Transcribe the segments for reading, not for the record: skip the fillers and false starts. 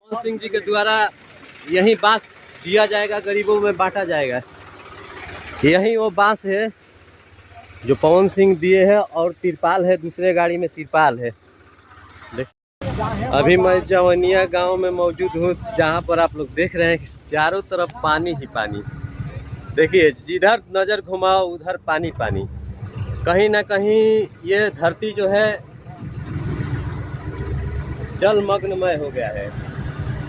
पवन सिंह जी के द्वारा यही बांस दिया जाएगा, गरीबों में बांटा जाएगा। यही वो बांस है जो पवन सिंह दिए हैं और तिरपाल है, दूसरे गाड़ी में तिरपाल है। अभी मैं जवनिया गांव में मौजूद हूँ, जहाँ पर आप लोग देख रहे हैं कि चारों तरफ पानी ही पानी। देखिए जिधर नज़र घुमाओ उधर पानी पानी। कहीं ना कहीं ये धरती जो है जलमग्नमय हो गया है,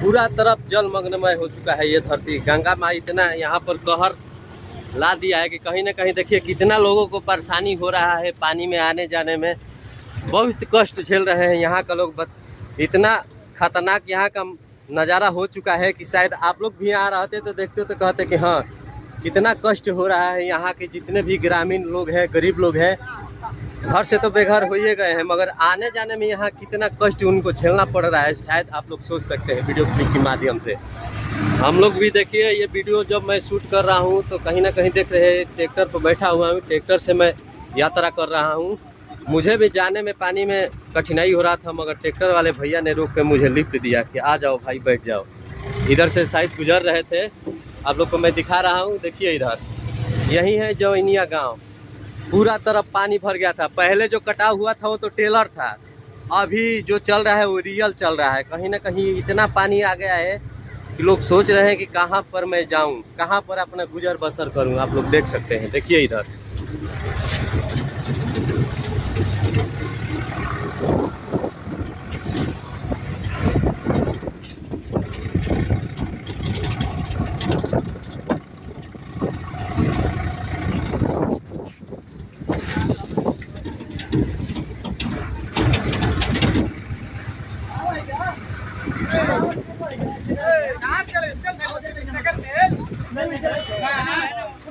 पूरा तरफ जलमग्नमय हो चुका है ये धरती। गंगा माँ इतना यहाँ पर कहर ला दिया है कि कहीं ना कहीं देखिए कितना लोगों को परेशानी हो रहा है, पानी में आने जाने में बहुत कष्ट झेल रहे हैं यहाँ का लोग। इतना खतरनाक यहाँ का नज़ारा हो चुका है कि शायद आप लोग भी यहाँ रहते तो देखते तो कहते कि हाँ कितना कष्ट हो रहा है। यहाँ के जितने भी ग्रामीण लोग हैं, गरीब लोग हैं, घर से तो बेघर हो ही गए हैं, मगर आने जाने में यहाँ कितना कष्ट उनको झेलना पड़ रहा है, शायद आप लोग सोच सकते हैं वीडियो क्लिप के माध्यम से। हम लोग भी देखिए ये वीडियो जब मैं शूट कर रहा हूँ तो कहीं ना कहीं देख रहे हैं ट्रैक्टर पर बैठा हुआ हूँ, ट्रैक्टर से मैं यात्रा कर रहा हूँ। मुझे भी जाने में पानी में कठिनाई हो रहा था, मगर ट्रैक्टर वाले भैया ने रोक के मुझे लिफ्ट दिया कि आ जाओ भाई बैठ जाओ। इधर से शायद गुजर रहे थे, आप लोग को मैं दिखा रहा हूँ। देखिए इधर यही है जवनिया गांव, पूरा तरफ पानी भर गया था। पहले जो कटा हुआ था वो तो टेलर था, अभी जो चल रहा है वो रियल चल रहा है। कहीं ना कहीं इतना पानी आ गया है कि लोग सोच रहे हैं कि कहाँ पर मैं जाऊँ, कहाँ पर अपना गुजर बसर करूँ। आप लोग देख सकते हैं, देखिए इधर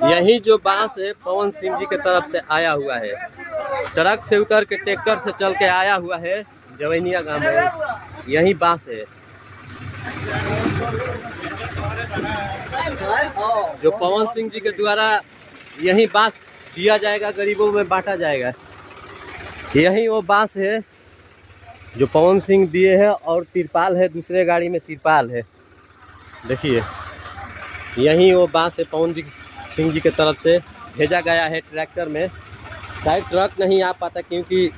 यही जो बांस है पवन सिंह जी के तरफ से आया हुआ है, ट्रक से उतर के ट्रैक्टर से चल के आया हुआ है जवनिया गांव में। यही बांस है जो पवन सिंह जी के द्वारा यही बांस दिया जाएगा, गरीबों में बांटा जाएगा। यही वो बांस है जो पवन सिंह दिए हैं और तिरपाल है, दूसरे गाड़ी में तिरपाल है। देखिए यही वो बांस है पवन सिंह जी के तरफ से भेजा गया है ट्रैक्टर में। शायद ट्रक नहीं आ पाता क्योंकि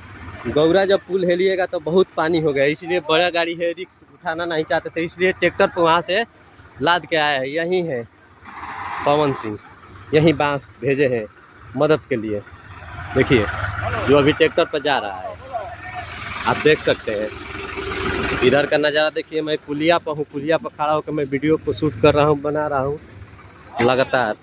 गौरा जब पुल हेलिएगा तो बहुत पानी हो गया, इसलिए बड़ा गाड़ी है, रिक्स उठाना नहीं चाहते थे, इसलिए ट्रैक्टर पर वहाँ से लाद के आया है। यही है पवन सिंह, यही बांस भेजे हैं मदद के लिए। देखिए जो अभी ट्रैक्टर पर जा रहा है, आप देख सकते हैं इधर का नज़ारा। देखिए मैं पुलिया पर हूँ, पुलिया पर खड़ा होकर मैं वीडियो को शूट कर रहा हूँ, बना रहा हूँ लगातार।